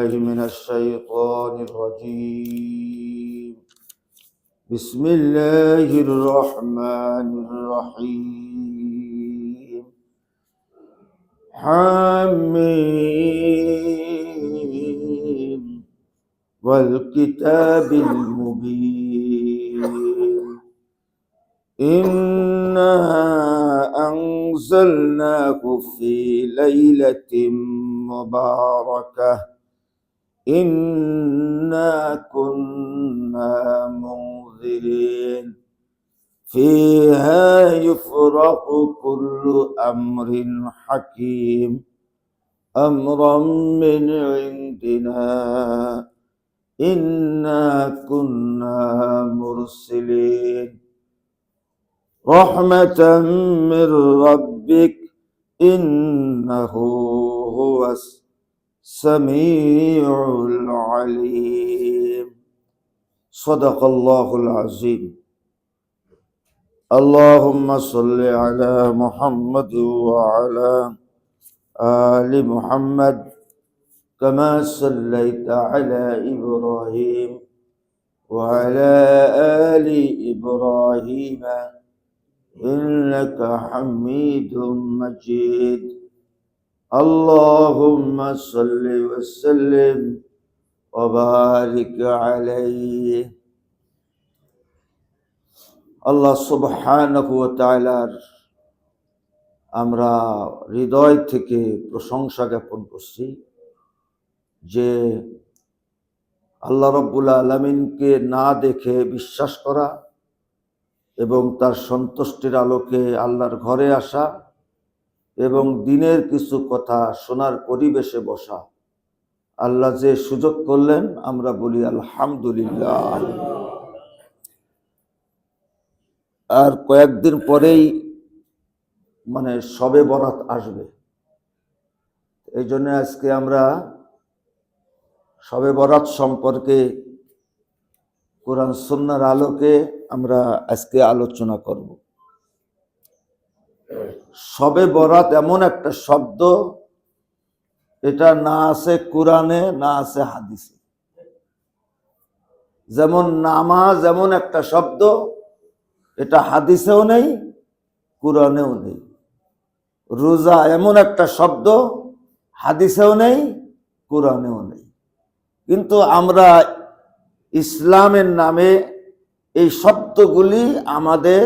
بالله من الشيطان الرجيم. بسم الله الرحمن الرحيم. حميم والكتاب المبين. إنا أنزلناه في ليلة مباركة إنا كنا منذرين فيها يفرق كل أمر حكيم أمرا من عندنا إنا كنا مرسلين رحمة من ربك إنه هو السميع العليم. صدق الله العظيم. اللهم صل على محمد وعلى آل محمد كما صليت على إبراهيم وعلى آل إبراهيم إنك حميد مجيد. اللهم صل وسلم وبارك عليه. আল্লাহ সুবহানাহু ওয়া তাআলার আমরা হৃদয় থেকে প্রশংসা জ্ঞাপন করছি যে আল্লাহ রাব্বুল আলামিনকে না দেখে বিশ্বাস করা এবং তার সন্তুষ্টির আলোকে আল্লাহর ঘরে আসা এবং দিনের কিছু কথা শোনার পরিবেশে বসা আল্লাহ যে সুযোগ করলেন আমরা বলি আলহামদুলিল্লাহ। আর কয়েকদিন পরেই শবে বরাত আসবে, এই জন্য আজকে আমরা শবে বরাত সম্পর্কে কোরআন সুন্নাহর আলোকে আমরা আজকে আলোচনা করব। শবে বরাত এমন একটা শব্দ, এটা না আছে কোরআনে না আছে হাদিসে। যেমন নামাজ এমন একটা শব্দ, এটা হাদিসেও নেই কোরআনেও নেই। রোজা এমন একটা শব্দ, হাদিসেও নেই কোরআনেও নেই। কিন্তু আমরা ইসলামের নামে এই শব্দগুলি আমাদের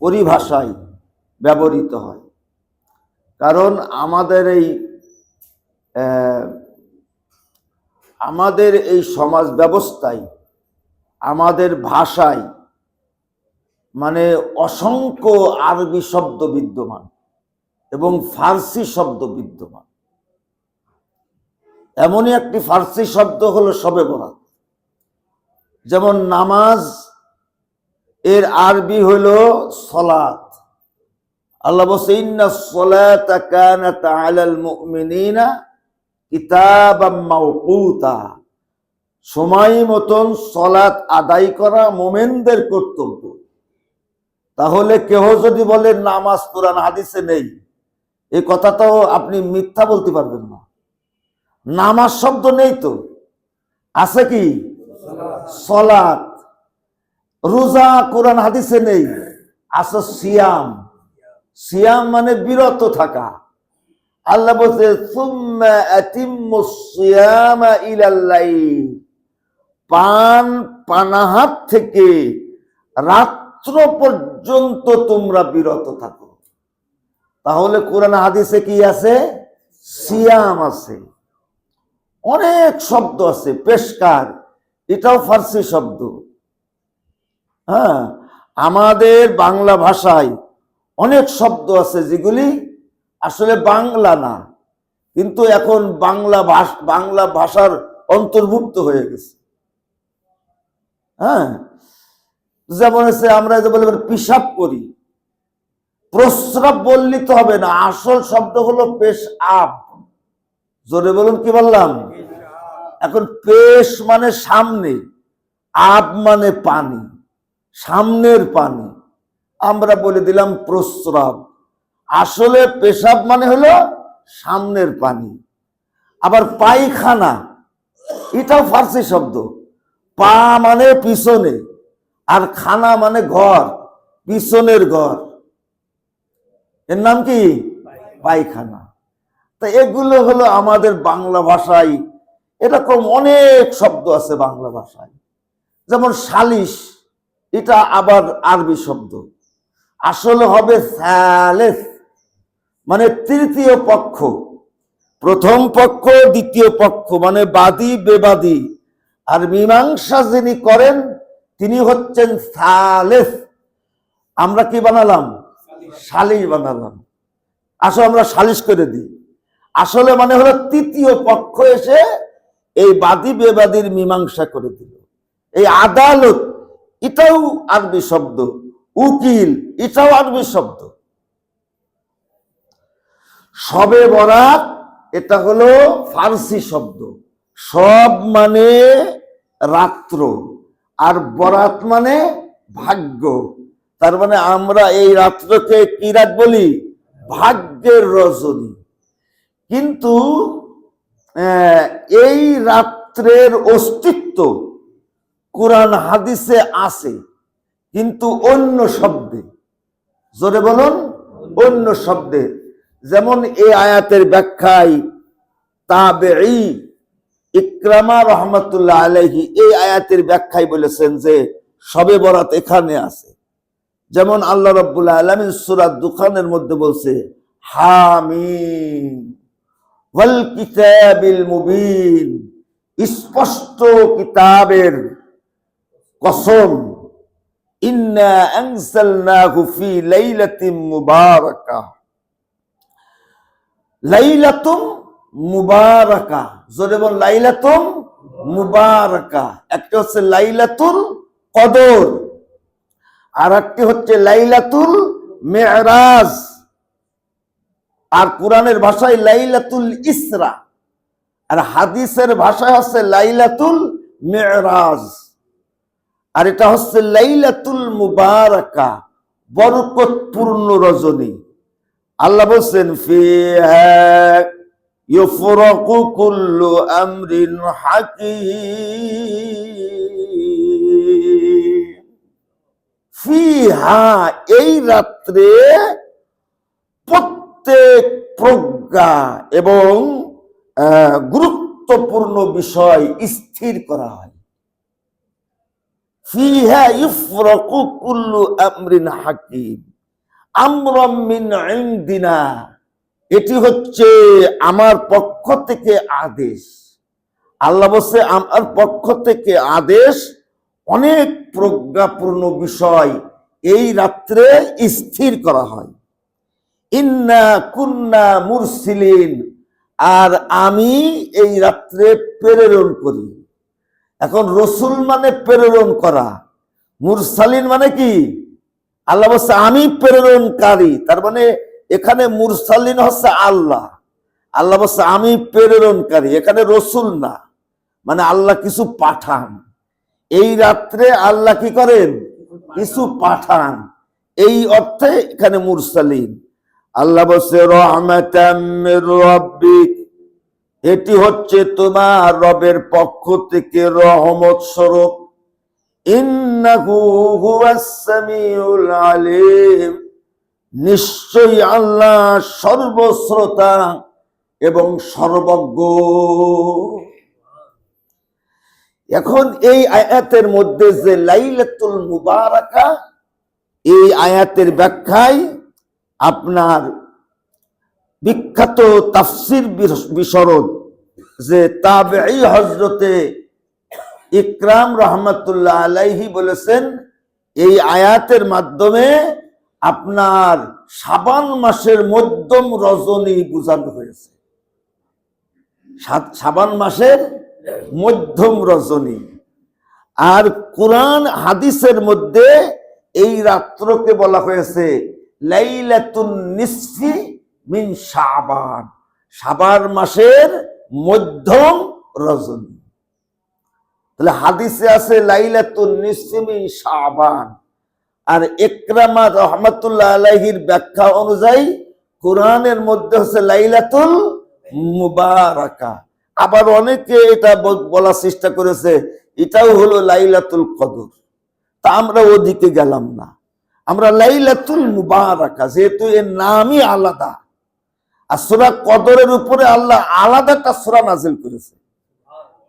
পরিভাষায় ব্যবহৃত হয়। কারণ আমাদের এই সমাজ ব্যবস্থায়, আমাদের ভাষায় অসংখ্য আরবি শব্দ বিদ্যমান এবং ফার্সি শব্দ বিদ্যমান। এমনই একটি ফার্সি শব্দ হলো শবে বরাত। যেমন নামাজ এর আরবি হলো সলাত। আল্লাহ বলছে ইন্নাস সলাতা কানাত আলাল মুমিনিনা কিতাবাম মাওকুতা। সময় মতন সলাত আদায় করা মুমিনদের কর্তব্য। তাহলে কেহ যদি বলে নামাজ কোরআন হাদিসে নেই, এই কথাটাও আপনি মিথ্যা বলতে পারবেন না। নামাজ শব্দ নেই তো, আছে কি সলাত। রোজা কোরআন হাদিসে নেই, আছে সিয়াম। সিয়াম মানে বিরত থাকা। আল্লাহ বলছে সুম্মা আতিম্মুস সিয়ামা ইলাল লাইল। পানাহার থেকে রাত্র পর্যন্ত তোমরা বিরত থাকো। তাহলে কোরআন হাদিসে কি আছে? সিয়াম আছে। অনেক শব্দ আছে। পেশকার, এটাও ফার্সি শব্দ। আমাদের বাংলা ভাষায় অনেক শব্দ আছে যেগুলি আসলে বাংলা না, কিন্তু এখন বাংলা ভাষার অন্তর্ভুক্ত হয়ে গেছে। যেমন হচ্ছে আমরা যে বলি পিশাব করি, প্রস্রাব বললি তো হবে না, আসল শব্দ হলো পেশআব। জোরে বলুন, কি বললাম? এখন পেশ মানে সামনে, আব মানে পানি, সামনের পানি। আমরা বলে দিলাম প্রস্রাব। আসলে পেশাব মানে হলো সামনের পানি। আবার পায়খানা, এটাও ফার্সি শব্দ। পা মানে পিছনে, আর খানা মানে ঘর, পিছনের ঘর, এর নাম কি? পায়খানা। তা এগুলো হলো আমাদের বাংলা ভাষায়, এরকম অনেক শব্দ আছে বাংলা ভাষায়। যেমন সালিশ, এটা আবার আরবি শব্দ, আসলে হবে সালেস, মানে তৃতীয় পক্ষ। প্রথম পক্ষ, দ্বিতীয় পক্ষ, মানে বাদী বেবাদী, আর মীমাংসা যিনি করেন তিনি হচ্ছেন সালেস। আমরা কি বানালাম? সালিশ বানালাম। আসলে আমরা সালিশ করে দিই, আসলে মানে হলো তৃতীয় পক্ষ এসে এই বাদী বেবাদীর মীমাংসা করে দিল। এই আদালত, এটাও আরবি শব্দ। উকিল, এটাও আরবি শব্দ। শবে বরাত, এটা হলো ফার্সি শব্দ। সব মানে রাত্র, আর বরাত মানে ভাগ্য। তার মানে আমরা এই রাত্রকে কি রাত বলি? ভাগ্যের রজনী। কিন্তু এই রাত্রের অস্তিত্ব কোরআন হাদিসে আছে, কিন্তু অন্য শব্দে। জোরে বলুন, অন্য শব্দে। যেমন এই আয়াতের ব্যাখ্যায় তাবেঈ ইকরামা রহমাতুল্লাহ আলাইহি এই আয়াতের ব্যাখ্যায় বলেছেন যে শবে বরাত এখানে আছে। যেমন আল্লাহ রাব্বুল আলামিন সূরা দুখানের মধ্যে বলছে, হামিম ওয়াল কিতাবিল মুবিন, স্পষ্ট কিতাবের কসম, ইন্না আনজালনাহু ফি লাইলাতিন মুবারাকাহ। লাইলাতুন মুবারাকা, জোরে বল, লাইলাতুন মুবারাকা। একটা হচ্ছে লাইলাতুল কদর, আর একটি হচ্ছে লাইলাতুল মেরাজ। আর কোরআনের ভাষায় লাইলাতুল ইসরা, আর হাদিসের ভাষায় হচ্ছে লাইলাতুল মেরাজ। আর এটা হচ্ছে লাইলাতুল মুবারাকা, বরকতপূর্ণ রজনী। আল্লাহ বলছেন, ফিহা ইউফরাকু কুল্লু আমরিন হাকীম। ফিহা, এই রাত্রে প্রত্যেক প্রজ্ঞা এবং গুরুত্বপূর্ণ বিষয় স্থির করা হয়। ফিহা ইউফরাকু কুল্লু আমরিন হাকীম, আমরাম মিন ইনদিনা, এটি হচ্ছে আমার পক্ষ থেকে আদেশ। আল্লাহ বলছে আমার পক্ষ থেকে আদেশ, অনেক প্রজ্ঞাপূর্ণ বিষয় এই রাত্রে স্থির করা হয়। ইন্না কুন্না মুরসিলিন, আর আমি এই রাত্রে প্রেরণ করি। এখন রসুল মানে প্রেরণ করা, মুরসালিন মানে কি? আল্লাহ বলছে আমি প্রেরণকারী, তার মানে এখানে মুরসালিন হচ্ছে আল্লাহ। আল্লাহ বলছে আমি প্রেরণকারী, এখানে রসুল না, মানে আল্লাহ কিছু পাঠান। এই রাত্রে আল্লাহ কি করেন? কিছু পাঠান, এই অর্থে এখানে মুরসালিন। আল্লাহ বলছে রহমাতাম মির রাব্বিক, এটি হচ্ছে তোমার রবের পক্ষ থেকে রহমত স্বরূপ। ইন্নাহু হুয়াস সামিউল আলিম, নিশ্চয়ই আল্লাহ সর্বশ্রোতা এবং সর্বজ্ঞ। এখন এই আয়াতের মধ্যে যে লাইলাতুল মুবারাকা, এই আয়াতের ব্যাখ্যায় আপনার বিখ্যাত তাফসির বিশরদ যে তাবেঈ হযরতে ইকরাম রহমাতুল্লাহ আলাইহি বলেছেন, এই আয়াতের মাধ্যমে আপনার শাবান মাসের মধ্যম রজনী বোঝানো হয়েছে। শাবান মাসের মধ্যম রজনী। আর কোরআন হাদিসের মধ্যে এই রাত্রকে বলা হয়েছে লাইলাতুন নিসফি মিন শাবান, শাবান মাসের মধ্যম রজনী। তাহলে হাদিসে আছে লাইলাতুন নিসফি মিন শাবান, আর ইকরামা রহমাতুল্লাহ আলাইহির ব্যাখ্যা অনুযায়ী কোরআনের মধ্যে হচ্ছে লাইলাতুল মুবারাকা, আবার অনেকে এটা বলার চেষ্টা করেছে এটাও হলো লাইলাতুল কদর। তা আমরা ওদিকে গেলাম না, আমরা লাইলাতুল মুবারাকা, যেহেতু এর নামই আলাদা। আর সূরা কদরের উপরে আল্লাহ আলাদা একটা সূরা নাযিল করেছে।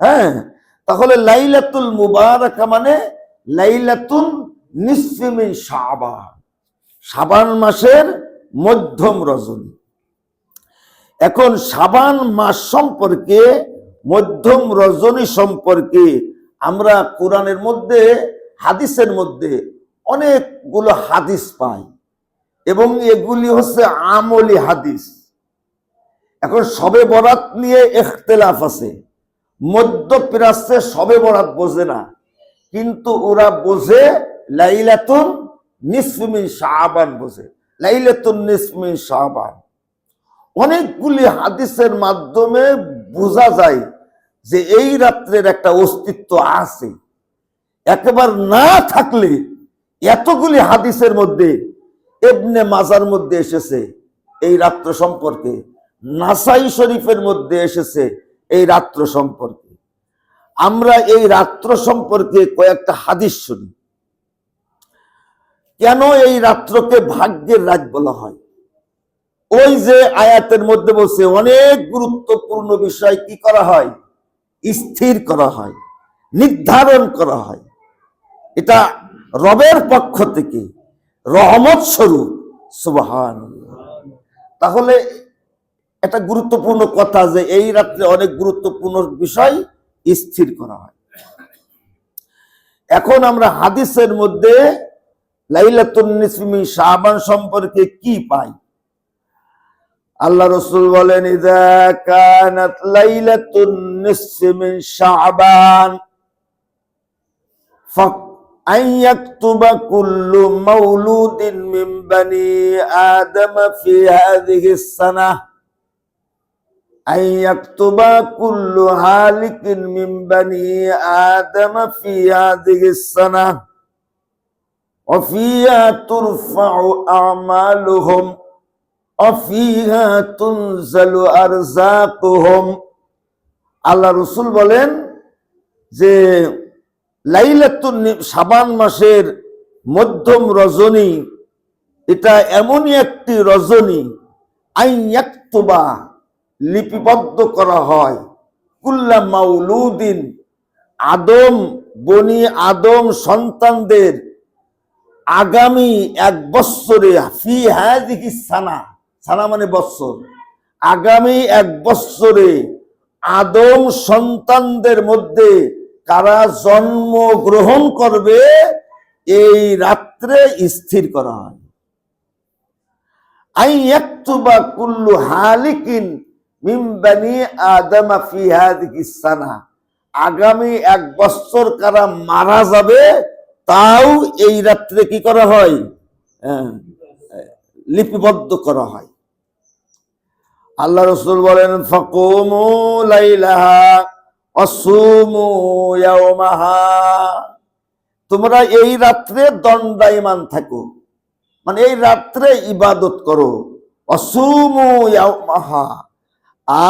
হ্যাঁ, তাহলে লাইলাতুল মুবারাকা মানে লাইলাতুন নিসফি মিন শাবান, শাবান মাসের মধ্যম রজনী। এখন শাবান মাস সম্পর্কে, মধ্যম রজনী সম্পর্কে আমরা কোরআনের মধ্যে, হাদিসের মধ্যে অনেকগুলো হাদিস পাই এবং এগুলি হচ্ছে আমলি হাদিস। এখন শবে বরাত নিয়ে ইখতিলাফ আছে। মধ্যপ্রাচ্যে শবে বরাত বোঝে না, কিন্তু ওরা বোঝে লাইলাতুন নিসফি মিন শাবান, বোঝে লাইলাতুন নিসফি মিন শাবান। অনেকগুলি হাদিসের মাধ্যমে বোঝা যায় যে এই রাত্রের একটা অস্তিত্ব আছে। একেবারে না থাকলে এতগুলি হাদিসের মধ্যে, ইবনে মাজার মধ্যে এসেছে এই রাত্র সম্পর্কে, নাসাই শরীফের মধ্যে এসেছে এই রাত্র সম্পর্কে। আমরা এই রাত্র সম্পর্কে কয়েকটা হাদিস শুনি। কেন এই রাত্রকে ভাগ্যের রাত বলা হয়? ওই যে আয়াতের মধ্যে বলছে অনেক গুরুত্বপূর্ণ বিষয় কি করা হয়, স্থির করা হয়, নির্ধারণ করা হয়। এটা রবের পক্ষ থেকে রহমত স্বরূপ, সুবহানাল্লাহ। তাহলে এটা গুরুত্বপূর্ণ কথা যে এই রাত্রে অনেক গুরুত্বপূর্ণ বিষয় স্থির করা হয়। এখন আমরা হাদিসের মধ্যে লাইলাতুন নিসফি মিন শাবান সম্পর্কে কি পাই? আল্লাহ রাসূল বলেন, ইযা কানাত লাইলাতুন নিসফি মিন শাবান ফাআন ইয়াকতুবা কুল্লু মাউলুদিন মিন বানি আদম ফি হাযিহিস সানাহ, আন ইয়াকতুবা কুল্লু হালিকিন মিন বানি আদম ফি হাযিহিস সানাহ ওয়া ফিহা তুরফাউ আমালুহুম অফিহা তুনজালু আরযাকুহুম। আল্লাহ রাসূল বলেন যে লাইলাতুন শাবান মাসের মধ্যম রজনী এটা এমনই একটি রজনী, আইয়াকতুবা লিপিবদ্ধ করা হয়, কুল্লা মাউলুদিন আদম, বনি আদম সন্তানদের আগামী এক বৎসরে, ফি হাযিহিস সানা, সানা মানে বৎসর, আগামী এক বৎসরে আদম সন্তানদের মধ্যে কারা জন্ম গ্রহণ করবে এই রাত্রে স্থির করা হয়। আই ইয়াকতুবা কুল্লু হালিকিন মিন বানি আদম ফি হাযিহিস সানা, আগামী এক বৎসর কারা মারা যাবে তাও এই রাত্রে কি করা হয়, লিপিবদ্ধ করা হয়। আল্লাহ রাসূল বলেন, ফাকুমু লাইলাহা ওয়াসুমু ইয়াওমাহা, তোমরা এই রাত্রে দণ্ডায়মান থাকো, মানে এই রাত্রে ইবাদত করো। ওয়াসুমু ইয়াওমাহা,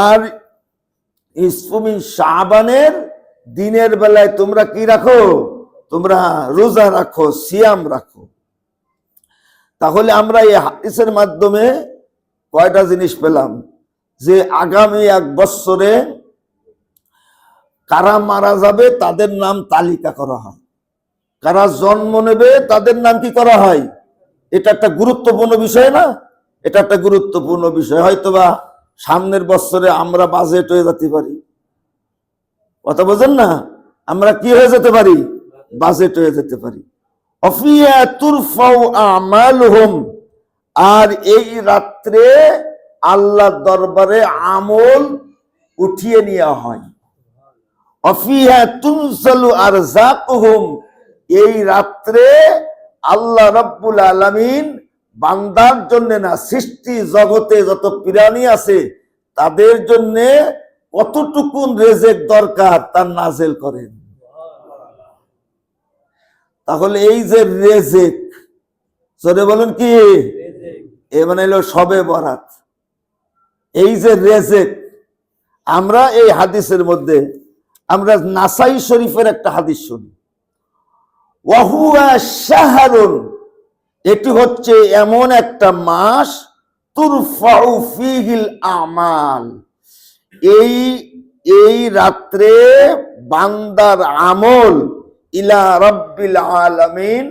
আর নিসফি মিন শাবানের দিনের বেলায় তোমরা কি রাখো, তোমরা রোজা রাখো, সিয়াম রাখো। তাহলে আমরা এই হাদিসের মাধ্যমে কয়টা জিনিস পেলাম? যে আগামী এক বৎসরে কারা মারা যাবে তাদের নাম তালিকা করা হয়, কারা জন্ম নেবে তাদের নাম কি করা হয়। এটা একটা গুরুত্বপূর্ণ বিষয় না? এটা একটা গুরুত্বপূর্ণ বিষয়। হয়তোবা সামনের বৎসরে আমরা বাজেট হয়ে যেতে পারি, কথা বোঝেন না? আমরা কি হয়ে যেতে পারি, বাজেট হয়ে যেতে পারি। অফিয়া তুরফাউ আমালুহুম, আর এই রাত্রে আল্লাহর দরবারে আমল উঠিয়ে নেওয়া হয়। অফিয়া তুনজালু আরযাকুহুম, এই রাত্রে আল্লাহ রাব্বুল আলামিন বান্দার জন্য না, সৃষ্টি জগতে যত প্রাণী আছে তাদের জন্য কতটুকু রেজেক দরকার তা নাজেল করেন। তাহলে এই যে রেজেক, জোরে বলেন কি, এ মানে হলো শবে বরাত। এই যে রেজেক আমরা এই হাদিসের মধ্যে আমরা নাসাই শরীফের একটা হাদিস শুনি, ওয়াহুয়া শাহরুন, এটি হচ্ছে এমন একটা মাস, তুরফাউ ফিহিল আমাল, এই রাত্রে বান্দার আমল ইলা রাব্বিল আলামিন,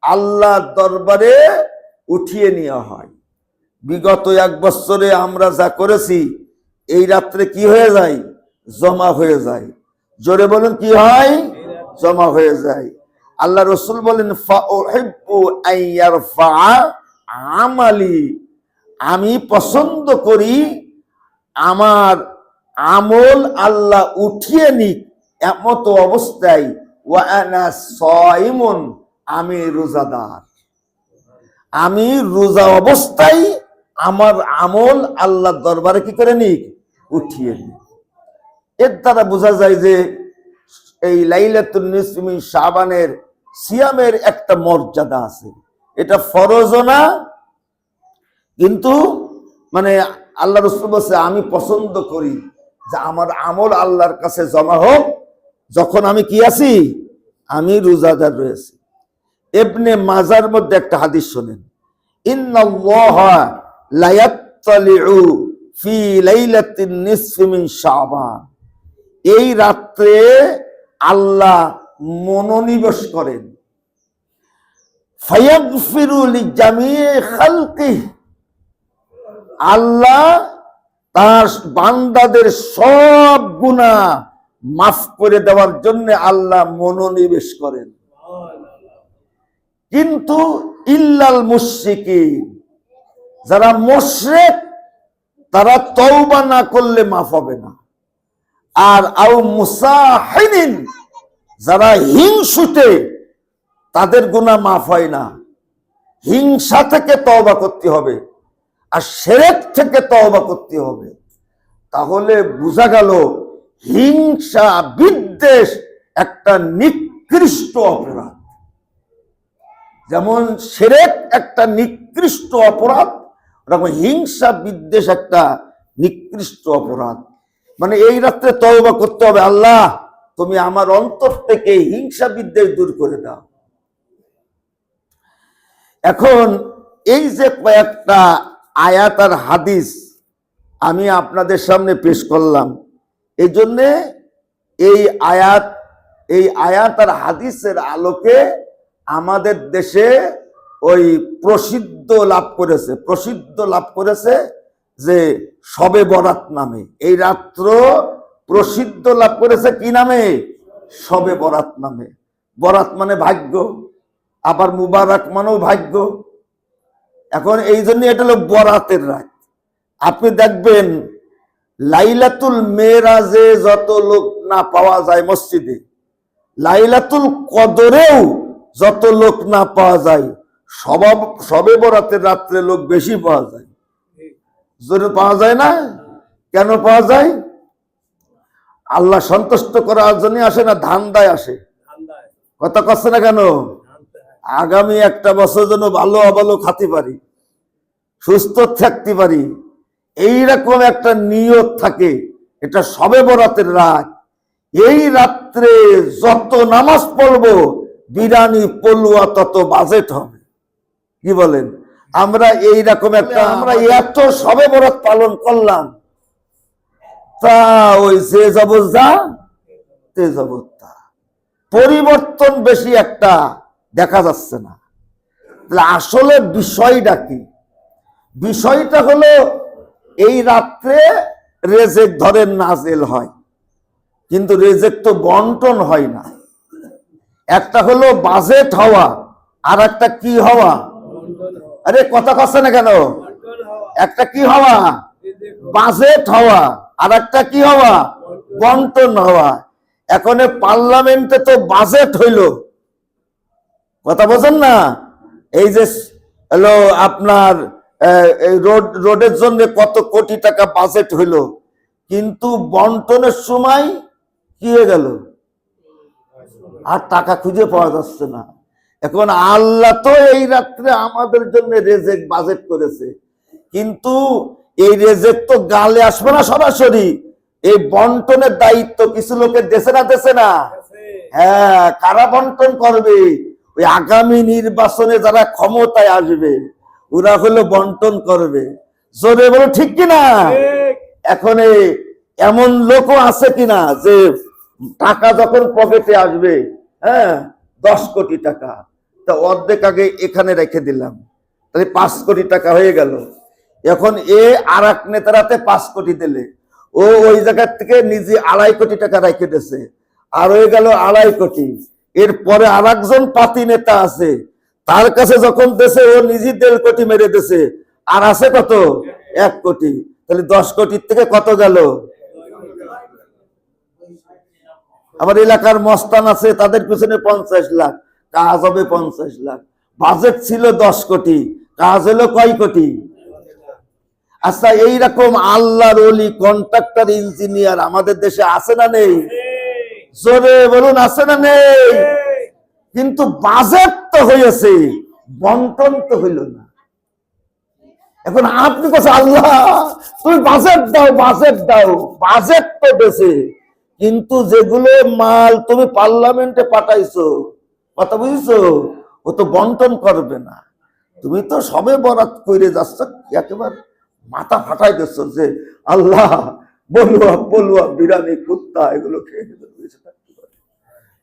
আল্লাহর দরবারে উঠিয়ে নেওয়া হয়। বিগত 1 বছরে আমরা যা করেছি এই রাত্রে কি হয়ে যায়? জমা হয়ে যায়। জোরে বলুন, কি হয়? জমা হয়ে যায়। আল্লাহ রসুল বলেন, ফাউহিব্বু আইয়ারফা আমালি, আমি পছন্দ করি আমার আমল আল্লাহ উঠিয়ে নিক এমত অবস্থায়, ওয়া আনা সাইমুন, আমি রোজাদার, আমি রোজা অবস্থায় আমার আমল আল্লাহ দরবারে কি করে নিক? উঠিয়ে নিক। এর দ্বারা বোঝা যায় যে এই লাইলাতুন নিসফি মিন শাবানের সিয়ামের একটা মর্যাদা আছে। এটা ফরজও না, কিন্তু মানে আল্লাহ রাসূল বলেছে আমি পছন্দ করি যে আমার আমল আল্লাহর কাছে জমা হোক যখন আমি কি আছি? আমি রোজাদার রয়েছি। ইবনে মাজার মধ্যে একটা হাদিস শোনেন, ইন্নাল্লাহা লা ইয়াত্তালিউ ফি লাইলাতিন নিসফি মিন শাবান, এই রাত্রে আল্লাহ মনোনিবেশ করেন, ফায়াগফিরু লিজামিই খালকিহি, আল্লাহ তার বান্দাদের সব গুনাহ মাফ করে দেওয়ার জন্য আল্লাহ মনোনিবেশ করেন। কিন্তু ইল্লাল মুশরিকিন, যারা মুশরিক তারা তওবা না করলে মাফ হবে না। আর আও মুসাহিনিন, যারা হিংসুটে তাদের গুনাহ মাফ হয় না। হিংসা থেকে তওবা করতে হবে আর শিরক থেকে তওবা করতে হবে। তাহলে বোঝা গেল হিংসা বিদ্বেষ একটা নিকৃষ্ট অপরাধ। যেমন শিরক একটা নিকৃষ্ট অপরাধ, ওরকম হিংসা বিদ্বেষ একটা নিকৃষ্ট অপরাধ। মানে এই রাত্রে তওবা করতে হবে, আল্লাহ তুমি আমার অন্তর থেকে হিংসা বিদ্বেষ দূর করে দাও। এখন এই যে কয়েকটা আয়াত আর হাদিস আমি আপনাদের সামনে পেশ করলাম, এই জন্যে এই আয়াত আর হাদিসের আলোকে আমাদের দেশে ওই প্রসিদ্ধ লাভ করেছে যে শবে বরাত নামে। এই রাত্র প্রসিদ্ধ লাভ করেছে কি নামে? শবে বরাত নামে। বরাত মানে ভাগ্য, আবার মুবারক মানেও ভাগ্য। এখন এই জন্য এটা হলো বরাতের রাত। আপনি দেখবেন লাইলাতুল মেরাজে যত লোক না পাওয়া যায় মসজিদে, লাইলাতুল কদরেও যত লোক না পাওয়া যায়, সবে বরাতের রাত্রে লোক বেশি পাওয়া যায়। জোরে পাওয়া যায় না? কেন পাওয়া যায়? আল্লাহ সন্তুষ্ট করার জন্য আসে না, ধান্দায় আসে। কথা কচ্ছে না কেন? আগামী একটা বছর যেন ভালো অভালো খাতে পারি, সুস্থ থাকতে পারি, এইরকম একটা নিয়ত থাকে। এটা শবে বরাতের রাত। এই রাত্রে যত নামাজ পড়বো, বিরানি পড়ুয়া তত বাজেট হবে। কি বলেন? আমরা এইরকম একটা আমরা এত শবে বরাত পালন করলাম, তা ওই যে জবর যা তে জবর তা, পরিবর্তন বেশি একটা দেখা যাচ্ছে না। আসলে বিষয়টা কি? বিষয়টা হলো এই রাত্রে রেজেক ধরেন নাজেল হয়, কিন্তু রেজেক তো বন্টন হয় না। একটা হলো বাজেট হওয়া, আর একটা কি হওয়া? আরে কথা কচ্ছে না কেন? একটা কি হওয়া? বাজেট হওয়া, আর একটা কি হওয়া? বন্টন হওয়া। এখন পার্লামেন্টে তো বাজেট হইল, কথা বোঝেন না? এই যে হলো আপনার রোডের জন্য কত কোটি টাকা বাজেট হইল, কিন্তু বন্টনের সময় কি হয়ে গেল? আর টাকা খুঁজে পাওয়া যাচ্ছে না। এখন আল্লাহ তো এই রাত্রে আমাদের জন্য রেজেক বাজেট করেছে, কিন্তু এই রেজেক তো গালে আসবে না সরাসরি, এই বন্টনের দায়িত্ব কিছু লোকের দেশে না। হ্যাঁ, কারা বন্টন করবে? ওই আগামী নির্বাচনে যারা ক্ষমতায় আসবে ওরা হলো বন্টন করবে। জোরে বলো ঠিক কিনা? এখন এমন লোকও আছে কিনা যে টাকা যখন পকেটে আসবে, হ্যাঁ 10 কোটি টাকা, তা অর্ধেক আগে এখানে রেখে দিলাম, তাহলে 5 কোটি টাকা হয়ে গেল। এখন আর এক নেতারাতে 5 কোটি দিলে ও ওই জায়গার থেকে নিজে 2.5 কোটি টাকা রেখে দিয়েছে, আর হয়ে গেল 2.5 কোটি। এরপরে আর একজন পাতি নেতা আছে, তার কাছে যখন দেশে ও নিজে 1.5 কোটি মেরে দিয়েছে, আর আছে কত? 1 কোটি। তাহলে 10 কোটির থেকে কত গেল? আমার এলাকার মস্তান আছে, তাদের পিছনে 50 লাখ, কাজ হবে 50 লাখ। বাজেট ছিল 10 কোটি, কাজ হলো কয় কোটি? আচ্ছা, এইরকম আল্লাহর ওলি কন্ট্রাক্টর ইঞ্জিনিয়ার আমাদের দেশে আছে না নেই? জোরে বলুন, আছে না নেই? কিন্তু বাজেট তো হয়েছে, বন্টন তো হইল না। এখন আপনি কাছে আল্লাহ তুমি বাজেট দাও, বাজেট দাও, বাজেট তো দেশে, কিন্তু যেগুলো মাল তুমি পার্লামেন্টে পাঠাইছো, কথা বুঝছো, ও তো বন্টন করবে না। তুমি তো সবে বরাত করে যাচ্ছ, একেবারে মাথা ফাটাই দিচ্ছ যে আল্লাহ বলুয়া বলুয়া বিরানি কুত্তা এগুলো খেয়ে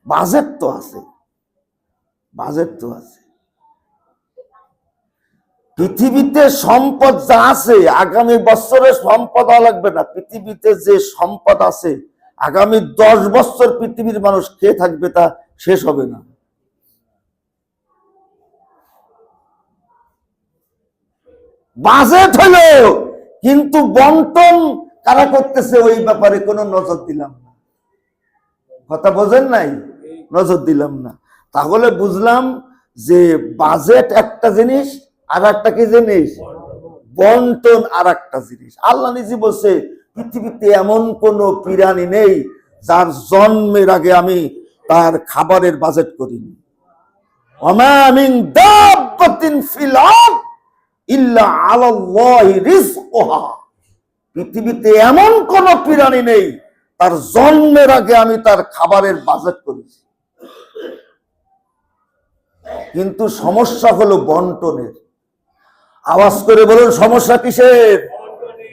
বাজেট তো আছে, বাজেট তো আছে। পৃথিবীতে সম্পদ যা আছে, আগামী বছরে সম্পদ লাগবে না। পৃথিবীতে যে সম্পদ আছে আগামী 10 বছর পৃথিবীর মানুষ খেয়ে থাকবে, তা শেষ হবে না। বাজেট হলো, কিন্তু বন্টন কারা করতেছে ওই ব্যাপারে কোনো নজর দিলাম না। কথা বোঝেন নাই? নজর দিলাম না। তাহলে বুঝলাম যে বাজেট একটা জিনিস, আর একটা কি জিনিস? বন্টন আর একটা জিনিস। আল্লাহ নিজে বলছে পৃথিবীতে এমন কোন প্রাণী নেই যার জন্মের আগে আমি তার খাবারের বাজেট করিনি। ওমা মিন দাব্বাতিন ফিল আরদ ইল্লা আলাল্লাহি রিজকুহা। পৃথিবীতে এমন কোন প্রাণী নেই তার জন্মের আগে আমি তার খাবারের বাজেট করেছি। কিন্তু সমস্যা হলো বন্টনের। আওয়াজ করে বলুন, সমস্যা কিসের?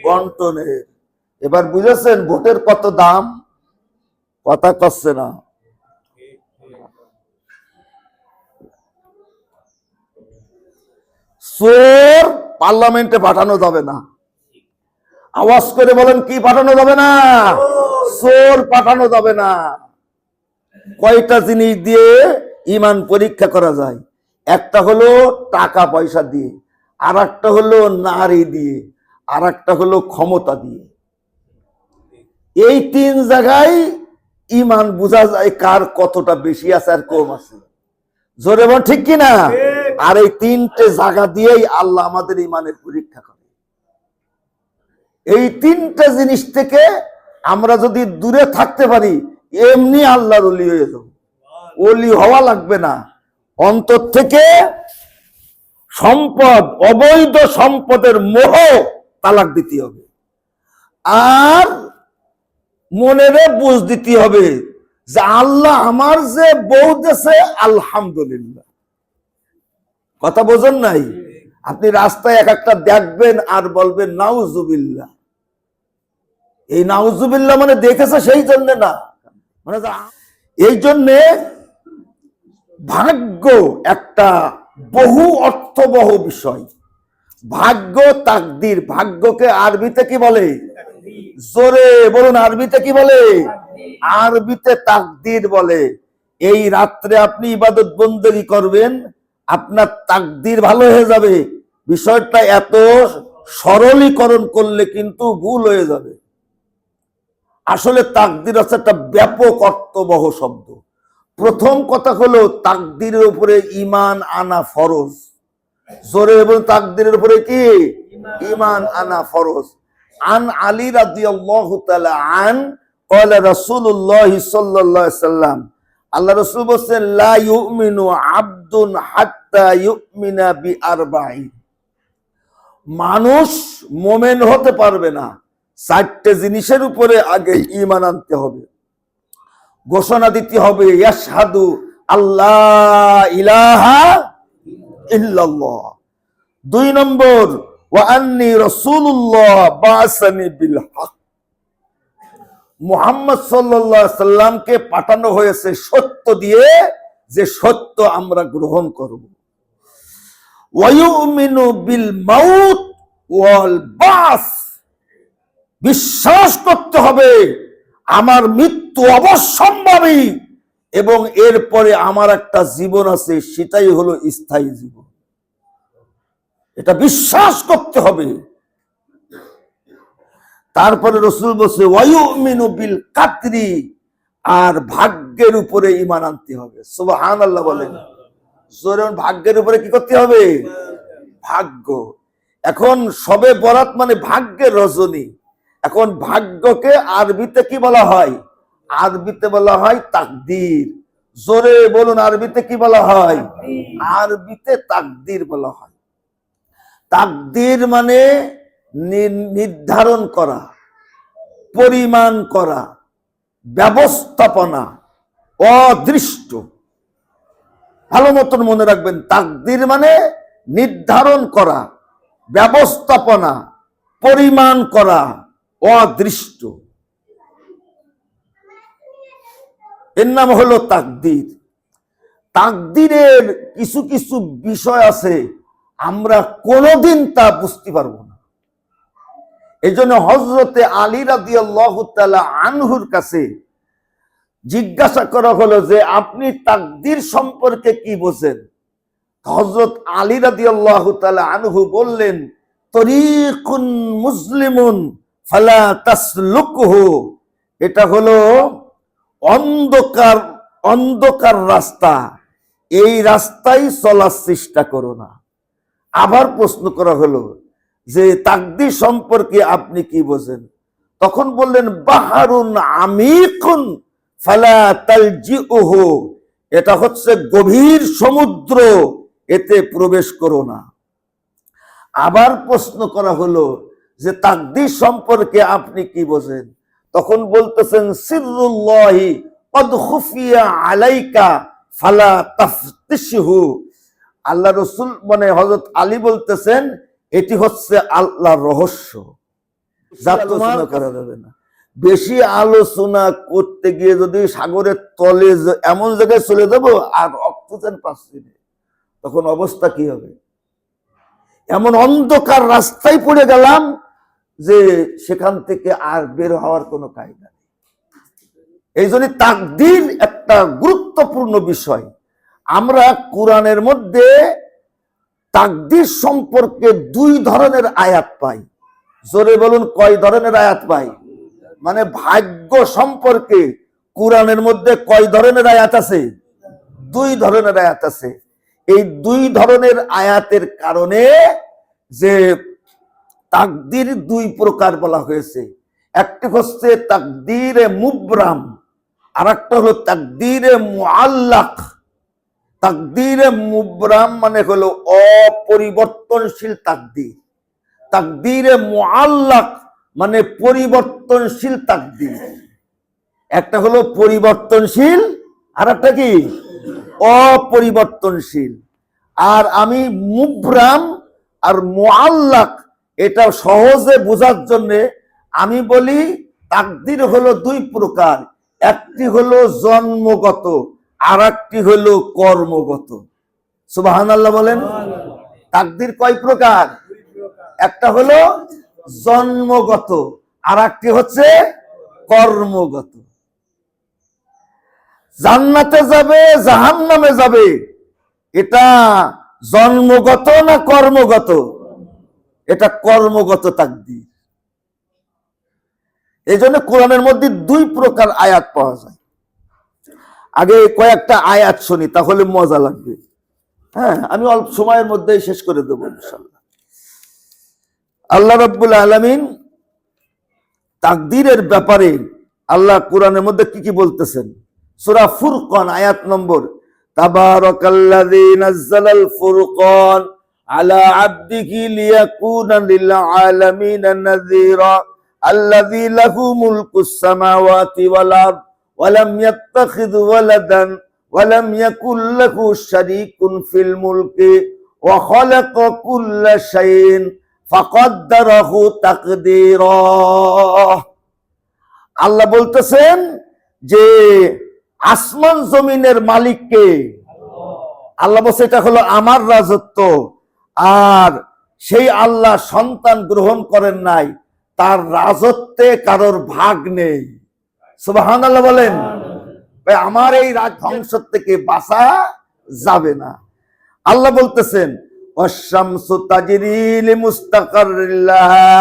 বন্টনের। এবার বুঝেছেন ভোটের কত দাম? কথা করছে না। চোর পার্লামেন্টে পাঠানো যাবে না। আওয়াজ করে বলেন, কি পাঠানো যাবে না? চোর পাঠানো যাবে না। কয়টা জিনিস দিয়ে ঈমান পরীক্ষা করা যায়? একটা হলো টাকা পয়সা দিয়ে, আর একটা হলো নারী দিয়ে, আর একটা হলো ক্ষমতা দিয়ে। এই 3 জায়গায় ঈমান বোঝা যায় কার কতটা বেশি আছে আর কম আছে। জোরে বল ঠিক কিনা? আর এই 3টে জায়গা দিয়েই আল্লাহ আমাদের ঈমানের পরীক্ষা করে। এই 3টে জিনিস থেকে আমরা যদি দূরে থাকতে পারি, এমনি আল্লাহর ওলি হয়ে যাব। ওলি হওয়া লাগবে না, অন্তর থেকে সম্পদ, অবৈধ সম্পদের মোহ তালাক দিতে হবে, আর মনেরে বুঝ দিতে হবে যে আল্লাহ আমার যে বউ দেশে আলহামদুলিল্লাহ। কথা বোঝেন নাই? আপনি রাস্তায় এক একটা দেখবেন আর বলবেন নাউজুবিল্লাহ। এই নাউজুবিল্লাহ মানে দেখেছে সেই জন্য না, মানে এই জন্যে ভাগ্য একটা বহু অর্থবহ বিষয়। ভাগ্য, তাকদীর। ভাগ্যকে আরবিতে কি বলে? জোরে বলুন, আরবিতে কি বলে? আরবিতে তাকদীর বলে। এই রাত্রে আপনি ইবাদত বন্দেগী করবেন, আপনার তাকদীর ভালো হয়ে যাবে। বিষয়টা এত সরলীকরণ করলে কিন্তু ভুল হয়ে যাবে। আসলে তাকদীর হচ্ছে একটা ব্যাপক অর্থবহ শব্দ। প্রথম কথা হলো তাকদীরের উপরে ঈমান আনা ফরজ। জোরে এবং তাকদীরের উপরে কি? ঈমান আনা ফরজ। আন আলী রাদিয়াল্লাহু তাআলা আন قال রাসূলুল্লাহ সাল্লাল্লাহু আলাইহি সাল্লাম, আল্লাহ রাসূল বলেন লা ইউমিনু আবদুন হাত্তা ইউমিনা বিআরবাঈন। মানুষ মুমিন হতে পারবে না চারটে জিনিসের উপরে আগে ঈমান আনতে হবে। ঘোষণা দিতে হবে ইয়াশহাদু আল্লাহ ইলাহা ইল্লাল্লাহ। 2 নম্বর ওয়া আন্নী রাসূলুল্লাহ বা'সানি বিল হক, মুহাম্মদ সাল্লাল্লাহু আলাইহি সাল্লামকে পাঠানো হয়েছে সত্য দিয়ে, যে সত্য আমরা গ্রহণ করব। ওয়া ইউমিনু বিল মাউত ওয়াল বাস, বিশ্বাস করতে হবে আমার মৃত্যু অবশ্যম্ভাবী এবং এরপরে আমার একটা জীবন আছে, সেটাই হলো স্থায়ী জীবন। এটা বিশ্বাস করতে হবে। তারপরে রাসূল বলছে ওয়ায়ুমিনু বিল কাদরি, আর ভাগ্যের উপরে ঈমান আনতে হবে। সুবহানাল্লাহ বলেন। জোরে ভাগ্যের উপরে কি করতে হবে? ভাগ্য। এখন সবে বরাত মানে ভাগ্যের রজনী। এখন ভাগ্যকে আরবিতে কি বলা হয়? আরবিতে বলা হয় তাকদীর। জোরে বলুন, আরবিতে কি বলা হয়? আরবিতে তাকদীর বলা হয়। তাকদীর মানে নির্ধারণ করা, পরিমাণ করা, ব্যবস্থাপনা, অদৃষ্ট। ভালো মতন মনে রাখবেন, তাকদীর মানে নির্ধারণ করা, ব্যবস্থাপনা, পরিমাণ করা, অদৃষ্ট। এর নাম হলো তাকদীর। তাকদীরের কিছু কিছু বিষয় আছে আমরা কোনোদিন তা বুঝতে পারবো না। এই জন্য হযরতে আলী রাদিয়াল্লাহু তাআলা আনহুর কাছে জিজ্ঞাসা করা হলো যে আপনি তাকদীর সম্পর্কে কি বোঝেন? হযরত আলী রাদিয়াল্লাহু তাআলা আনহু বললেন, তরিকুন মুসলিমুন ফালা তাসলুকহু, এটা হলো অন্ধকার, অন্ধকার রাস্তা, এই রাস্তায় চলার চেষ্টা করো না। আবার প্রশ্ন করা হলো যে তাকদীর সম্পর্কে আপনি কি বোঝেন? তখন বললেন বাহারুন আমিকুন ফালা তালজিউহু, এটা হচ্ছে গভীর সমুদ্র, এতে প্রবেশ করো না। আবার প্রশ্ন করা হলো যে তাকদীর সম্পর্কে আপনি কি বোঝেন? তখন বলতেছেন সিররুল্লাহি কদ খুফিয়া আলাইকা ফালা তাফতিশহু, আল্লাহ রাসূল মানে হযরত আলী বলতেছেন এটি হচ্ছে আল্লাহর রহস্য, যা আলোচনা করা যাবে না। বেশি আলোচনা করতে গিয়ে যদি সাগরের তলে এমন জায়গায় চলে যাব আর অক্সিজেন পাচ্ছি না, তখন অবস্থা কি হবে? এমন অন্ধকার রাস্তায় পড়ে গেলাম যে সেখান থেকে আর বের হওয়ার কোনো কায়দা নেই। এই জন্য তাকদীর একটা গুরুত্বপূর্ণ বিষয়। আমরা কোরআনের মধ্যে তাকদীর সম্পর্কে 2 ধরনের আয়াত পাই। জোরে বলুন, কয় ধরনের আয়াত পাই? মানে ভাগ্য সম্পর্কে কোরআনের মধ্যে কয় ধরনের আয়াত আছে? 2 ধরনের আয়াত আছে। এই 2 ধরনের আয়াতের কারণে যে তাকদীর 2 প্রকার বলা হয়েছে। একটি হচ্ছে তাকদীরে মুবরাম, আর একটা হলো তাকদীরে মুআল্লাক। তাকদীরে মুবরাম মানে হলো অপরিবর্তনশীল তাকদীর। তাকদীরে মুআল্লাক মানে পরিবর্তনশীল তাকদীর। একটা হলো পরিবর্তনশীল, আর একটা কি অপরিবর্তনশীল। আর আমি মুবরাম আর মুআল্লাক এটা সহজে বোঝার জন্য আমি বলি তাকদীর হলো 2 প্রকার। একটি হলো জন্মগত, আর একটি হলো কর্মগত। সুবহানাল্লাহ বলেন। তাকদীর কয় প্রকার? একটা হলো জন্মগত, আর একটি হচ্ছে কর্মগত। জান্নাতে যাবে জাহান্নামে যাবে, এটা জন্মগত না কর্মগত? এটা কর্মগত তাকদীর। এই জন্য কোরআনের মধ্যে 2 প্রকার আয়াত পাওয়া যায়। আগে কয়েকটা আয়াত শুনি, তাহলে মজা লাগবে। হ্যাঁ, আমি অল্প সময়ের মধ্যেই শেষ করে দেবো ইনশাআল্লাহ। আল্লাহ রাব্বুল আলামিন তাকদীরের ব্যাপারে আল্লাহ কোরআনের মধ্যে কি কি বলতেছেন? সূরা ফুরকান আয়াত নম্বর, তাবারাকাল্লাযী নাযালাল ফুরকান আলা আবদিহি লিয়াকুনা লিল আলামিন নাযীরা আল্লাযী লাহু মুলকুস সামাওয়াতি ওয়াল আরদ ওয়া লাম ইয়াত্তাখিয ওয়ালাদান ওয়া লাম ইয়াকুল লাহু শারীকুন ফিল মুলকি ওয়া খালাকা কুল্লা শাইইন ফাকাদ্দারাহু তাকদীরা। আল্লাহ বলতেছেন যে আসমান জমিনের মালিক কে? আল্লাহ বলছে এটা হলো আমার রাজত্ব। আর সেই আল্লাহ সন্তান গ্রহণ করেন নাই, তার রাজত্বে কারোর ভাগ নেই। সুবহানাল্লাহ বলেন। আমার এই রাজধ্বংস থেকে বাঁচা যাবে না। আল্লাহ বলতেছেন ওয়াশ-শামসু তাজরি লিমুস্তাকাররিন লাহা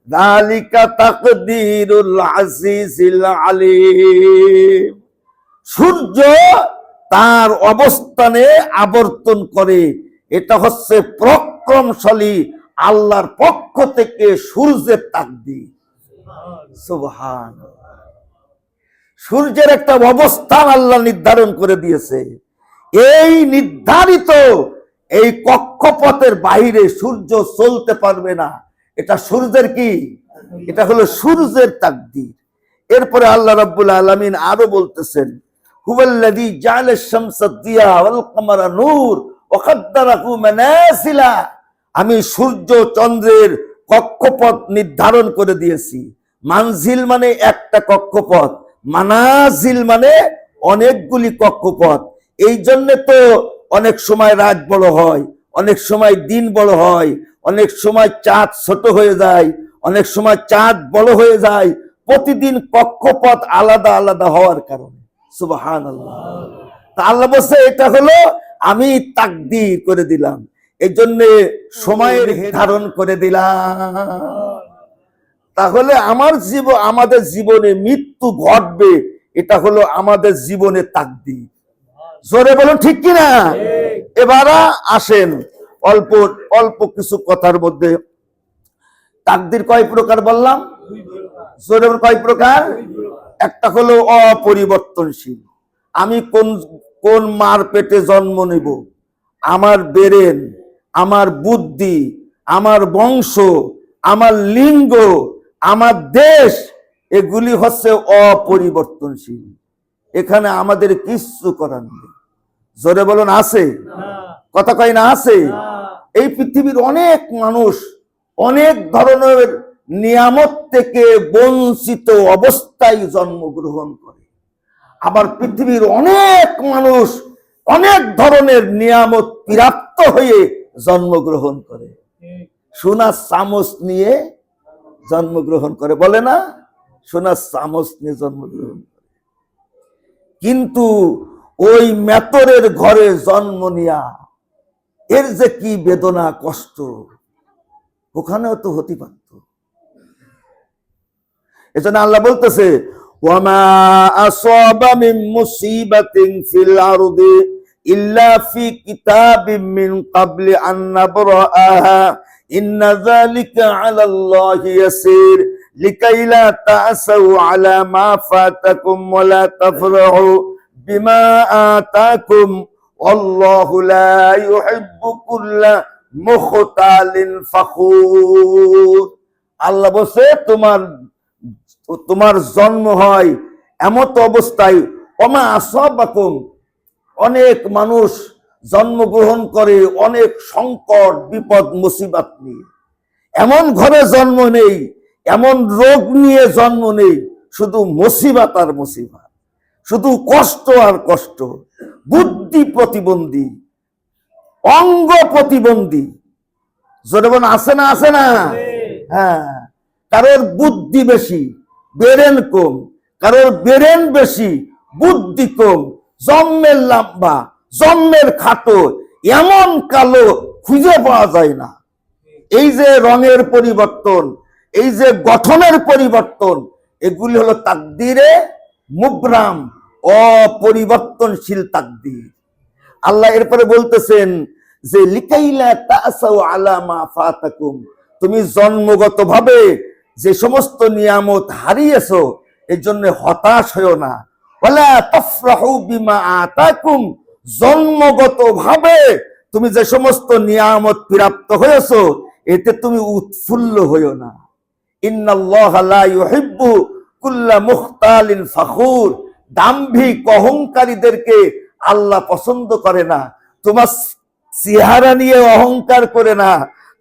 যালিকা তাকদীরুল আজিজিল আলীম। সূর্য তার অবস্থানে আবর্তন করে, এটা হচ্ছে পরাক্রমশালী আল্লাহর পক্ষ থেকে সূর্যের তাকদীর। সুবহানাল্লাহ। সূর্যের একটা অবস্থান আল্লাহ নির্ধারণ করে দিয়েছে। এই নির্ধারিত এই কক্ষপথের বাইরে সূর্য চলতে পারবে না। এটা সূর্যের কি? এটা হলো সূর্যের তাকদীর। এরপরে আল্লাহ রাব্বুল আলামিন আরো বলতেছেন হুয়াল্লাযী জাআলাশ শামসা দিয়া ওয়াল কামারা নূর ওয়া কাদ্দারাহু মানাসিলা। আমি সূর্য চন্দ্রের কক্ষপথ নির্ধারণ করে দিয়েছি। মানজিল মানে একটা কক্ষপথ, মানাজিল মানে অনেকগুলি কক্ষপথ। এই জন্য তো অনেক সময় রাত বড় হয়, অনেক সময় দিন বড় হয়, অনেক সময় চাঁদ ছোট হয়ে যায়, অনেক সময় চাঁদ বড় হয়ে যায়, প্রতিদিন কক্ষপথ আলাদা আলাদা হওয়ার কারণে। সুবহানাল্লাহ। তা আল্লাহ বলছে এটা হলো আমি তাকদীর করে দিলাম, এই জন্য সময়ের ধারণ করে দিলাম। তাহলে আমাদের জীবনে মৃত্যু ঘটবে, এটা হলো আমাদের জীবনে তাকদীর। জোরে বলুন ঠিক কিনা? এবার আসেন অল্প অল্প কিছু কথার মধ্যে। তাকদীর কয় প্রকার বললাম? জোরে বলুন কয় প্রকার? একটা হলো অপরিবর্তনশীল। আমি কোন মার পেটে জন্ম নেব, আমার ব্রেন, আমার বুদ্ধি, আমার বংশ, আমার লিঙ্গ, আমার দেশ, এগুলি হচ্ছে অপরিবর্তনশীল। এখানে আমাদের কিচ্ছু করার নেই। জোরে বলুন আছে? কথা কয় না আছে? এই পৃথিবীর অনেক মানুষ অনেক ধরনের নিয়ামত থেকে বঞ্চিত অবস্থায় জন্মগ্রহণ করে, আবার পৃথিবীর অনেক মানুষ অনেক ধরনের নিয়ামত প্রাপ্ত হয়ে জন্মগ্রহণ করে। সোনার চামচ নিয়ে জন্মগ্রহণ করে, বলে না? সোনার চামচ নিয়ে জন্মগ্রহণ করে। কিন্তু ওই মেতরের ঘরে জন্ম নিয়া এর যে কি বেদনা কষ্ট, ওখানেও তো হতে পারত। এজন্য আল্লাহ বলতেছে ওয়ামা আসাবা মিন মুসিবাতিন ফিল আরদি ইল্লা ফি কিতাবিম মিন ক্বাবলি আন নাবরাআহা ইন্না যালিকা আলাল্লাহি ইয়াসির লিকাইলা তা'সাউ আলা মা ফাতাকুম ওয়া লা তাফরাহু বিমা আতাকুম আল্লাহু লা ইউহিব্বু কুল্লা মুখতালিন ফখুর। আল্লাহ বলছে তোমার জন্ম হয় এমত অবস্থায়, ওমা আসাবাকুম, অনেক মানুষ জন্মগ্রহণ করে অনেক সংকট বিপদ মুসিবত নিয়ে। এমন ঘরে জন্ম নেই, এমন রোগ নিয়ে জন্ম নেই, শুধু মুসিবত আর মুসিবত, শুধু কষ্ট আর কষ্ট, বুদ্ধি প্রতিবন্ধী, অঙ্গ প্রতিবন্ধী। জোরে বলুন আছে না? আছে না? হ্যাঁ। কারোর বুদ্ধি বেশি, ব্রেন কম, কারোর ব্রেন বেশি, বুদ্ধি কম, জন্মের লম্বা, জন্মের খাটো, এমন কালো খুঁজে পাওয়া যায় না। এই যে রঙের পরিবর্তন, এই যে গঠনের পরিবর্তন, এগুলি হলো তাকদীরে মুবরাম, অপরিবর্তনশীল তাকদীর। আল্লাহ এরপরে বলতেছেন যে লিকাইলা তা'সাউ আলা মা ফাতাকুম, তুমি জন্মগতভাবে যে সমস্ত নিয়ামত হারিয়েছো এর জন্য হতাশ হয়ো না। ওয়ালা তাফরাহু বিমা আতাকুম, জন্মগতভাবে তুমি যে সমস্ত নিয়ামত প্রাপ্ত হয়েছো এতে তুমি উৎফুল্ল হইও না, ইন্নাল্লাহা লা ইউহিব্বু কুল্লা মুখতালিন ফাখুর। দাম্ভিক অহংকারীদেরকে আল্লাহ পছন্দ করে না। তোমার চেহারা নিয়ে অহংকার করে না,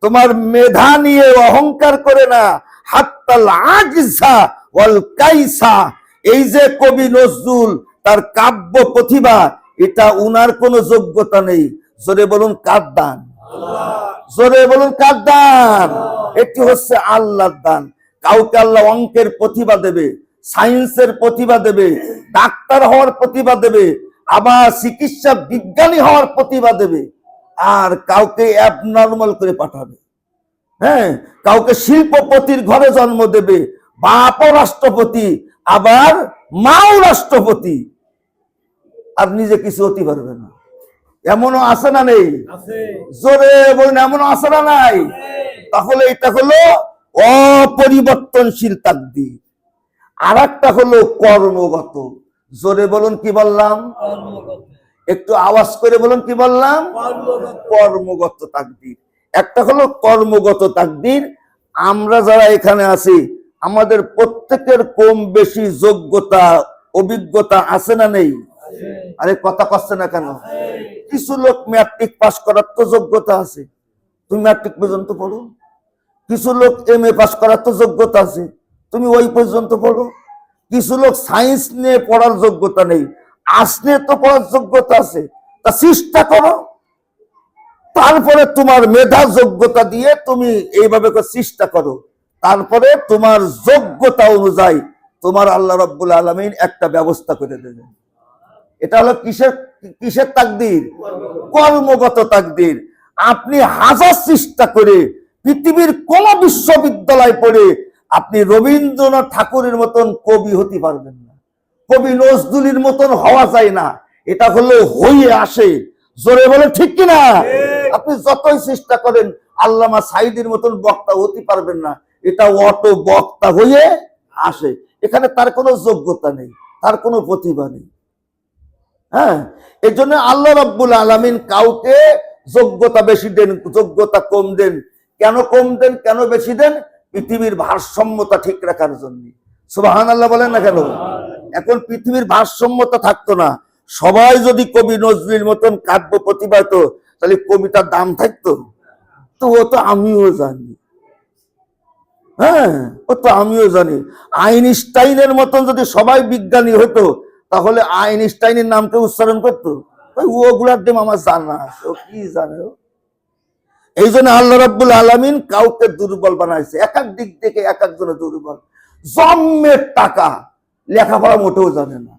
তোমার মেধা নিয়ে অহংকার করে না। হাত্তাল আজিজা ওয়াল কাইসা, এই যে কবি নজরুল, তার কাব্য প্রতিভা, এটা উনার কোনো যোগ্যতা নেই। জোরে বলুন কার দান? জোরে বলুন কার দান? এটি হচ্ছে আল্লাহর দান। কাউকে আল্লাহ অঙ্কের প্রতিভা দেবে, সায়েন্সের প্রতিভা দেবে, ডাক্তার হওয়ার প্রতিভা দেবে, আবার চিকিৎসা বিজ্ঞানী হওয়ার প্রতিভা দেবে, আর কাউকে অ্যাবনর্মাল করে পাঠাবে। হ্যাঁ, কাউকে শিল্পপতির ঘরে জন্ম দেবে, বাপও রাষ্ট্রপতি আবার মাও রাষ্ট্রপতি, আর নিজে কিছু হতে পারবে না। এমনও আছে না নেই? জোরে বলুন, এমনও আছে না নাই? তাহলে এটা হলো অপরিবর্তনশীল তাকদীর। আর একটা হলো কর্মগত। জোরে বলুন কি বললাম? একটু আওয়াজ করে বলুন কি বললাম? কর্মগত তাকদীর। একটা হলো কর্মগত তাকদীর। আমরা যারা এখানে আছি, আমাদের প্রত্যেকের কম বেশি যোগ্যতা অভিজ্ঞতা আছে না নেই? আরে কথা কচ্ছে না কেন? কিছু লোক ম্যাট্রিক পাস করার তো যোগ্যতা আছে, তুমি ম্যাট্রিক পর্যন্ত পড়ো। কিছু লোক MA পাস করার তো যোগ্যতা আছে, তুমি ওই পর্যন্ত পড়ো। কিছু লোক সায়েন্স নিয়ে পড়ার যোগ্যতা নেই, আর্টস নিয়ে তো পড়ার যোগ্যতা আছে, তা চেষ্টা করো। তারপরে তোমার মেধা যোগ্যতা দিয়ে তুমি এইভাবে চেষ্টা করো, তারপরে তোমার যোগ্যতা অনুযায়ী তোমার আল্লাহ রাব্বুল আলামিন একটা ব্যবস্থা করে দেবেন। এটা হলো কিসের তাকদীর? কর্মগত তাকদীর। আপনি হাজার চেষ্টা করে পৃথিবীর কোন বিশ্ববিদ্যালয় পড়ে আপনি রবীন্দ্রনাথ ঠাকুরের মতন কবি হতে পারবেন না, কবি নজরুলের মতন হওয়া যায় না। এটা হলো হয়ে আসে। জোরে বলে ঠিক কিনা? আপনি যতই চেষ্টা করেন আল্লামা সাঈদীর মতন বক্তা হতে পারবেন না, এটা অটো বক্তা হয়ে আসে। এখানে তার কোনো যোগ্যতা নেই, তার কোনো প্রতিভা নেই। হ্যাঁ, এই জন্য আল্লাহ রাব্বুল আলামিন কাউকে যোগ্যতা বেশি দেন, যোগ্যতা কম দেন। কেন কম দেন, কেন বেশি দেন? পৃথিবীর ভারসাম্যতা ঠিক রাখার জন্য। সুবহানাল্লাহ বলেন না কেন? এখন পৃথিবীর ভারসাম্যতা থাকতো না, সবাই যদি কবি নজরুলের মতন কাব্য প্রতিভা হতো, তাহলে কবিতার দাম থাকতো? তো ও তো আমিও জানি, হ্যাঁ, ও তো আমিও জানি। আইনস্টাইনের মতন যদি সবাই বিজ্ঞানী হতো, তাহলে আইনস্টাইনের নামকে উচ্চারণ করতো? ওই ওগুলার দিন আমার জানা আছে, ও কি জানে। এই জন্য আল্লাহ রাব্বুল আলামিন কাউকে দুর্বল বানাইছে, এক এক দিক থেকে এক একজনের দুর্বল। জন্মের টাকা, লেখাপড়া মোটেও জানে না,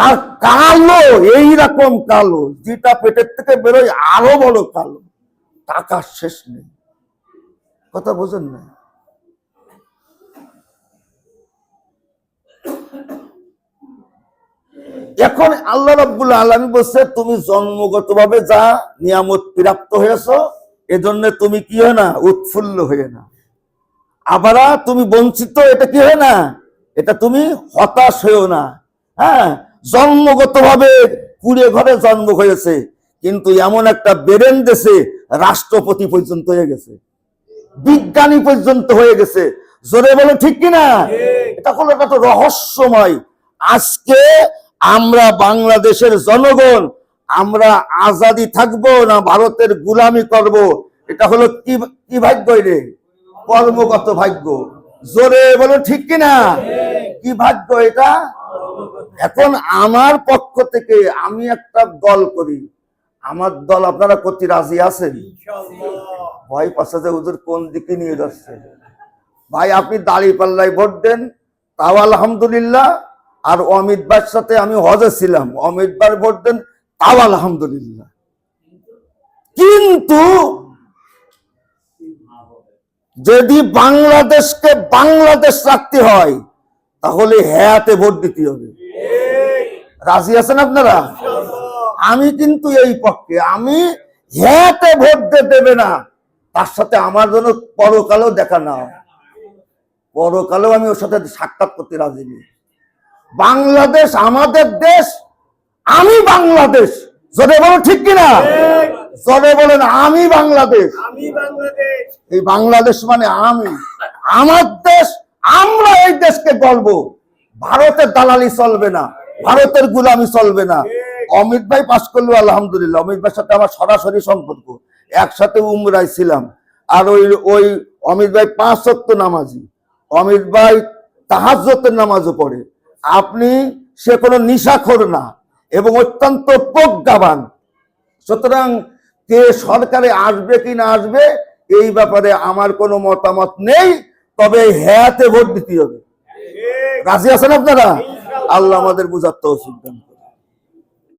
আর কালো, এইরকম কালো, যেটা পেটের থেকে বেরোয় আরো বড় কালো, টাকার শেষ নেই। কথা বোঝেন না? এখন আল্লাহ রাব্বুল আলামিন বলছে, তুমি জন্মগতভাবে যা নিয়ামত প্রাপ্ত হয়েছো, এজন্য তুমি কি হয় না, উৎফুল্ল হয়ে না। আবার তুমি বঞ্চিত, এটা কি হয় না, এটা তুমি হতাশ হয়েও না। হ্যাঁ, জন্মগতভাবে কুড়ে ঘরে জন্ম হয়েছে, কিন্তু এমন একটা বেরেন দেশে রাষ্ট্রপতি পর্যন্ত হয়ে গেছে, বিজ্ঞানী পর্যন্ত হয়ে গেছে। জোরে বলে ঠিক কিনা? এটা হলো একটা রহস্যময়। আজকে আমরা বাংলাদেশের জনগণ, আমরা আজাদি থাকবো না ভারতের গুলামি করব, এটা হলো কি ভাগ্য রে? কর্মগত ভাগ্য। জোরে বলো ঠিক কিনা? কি ভাগ্য এটা? এখন আমার পক্ষ থেকে আমি একটা দল করি, আমার দল আপনারা করতে রাজি আছেন? ভয় পাচ্ছে যে হুজুর কোন দিকে নিয়ে যাচ্ছে। ভাই, আপনি দাঁড়িপাল্লায় ভোট দেন, তাও আলহামদুলিল্লাহ। আর অমিত ভাইয়ের সাথে আমি হজে ছিলাম, অমিত ভাই ভোট দেন, তাও আলহামদুলিল্লাহ। কিন্তু যদি বাংলাদেশকে বাংলাদেশ রাখতে হয়, তাহলে হ্যাঁতে ভোট দিতে হবে। রাজি আছেন আপনারা? আমি কিন্তু এই পক্ষে, আমি হ্যাঁতে ভোট দেবে না, তার সাথে আমার জন্য পরকালেও দেখা না, পরকালেও আমি ওর সাথে সাক্ষাৎ করতে রাজি নেই। বাংলাদেশ আমাদের দেশ, আমি বাংলাদেশ। জোরে বলো ঠিক কিনা? জোরে বলেন, আমি বাংলাদেশ। এই বাংলাদেশ মানে আমি, আমার দেশ, আমরা এই দেশকে গড়বো। ভারতের দালালি চলবে না, ভারতের গুলামি চলবে না। অমিত ভাই পাস করলো আলহামদুলিল্লাহ, অমিত ভাইয়ের সাথে আমার সরাসরি সম্পর্ক, একসাথে উমরায় ছিলাম। আর ওই অমিত ভাই 5 ওয়াক্ত নামাজি, অমিত ভাই তাহাজ্জুদের নামাজও পড়ে। আপনি, সে কোনো নিশাখোর না এবং অত্যন্ত প্রজ্ঞাবান। সুতরাং কে সরকারে আসবে কি না আসবে এই ব্যাপারে আমার কোনো মতামত নেই, তবে হ্যাঁতে ভোট দিতে হবে। রাজি আছেন আপনারা? আল্লাহ আমাদের বুঝার তৌফিক দান করুন।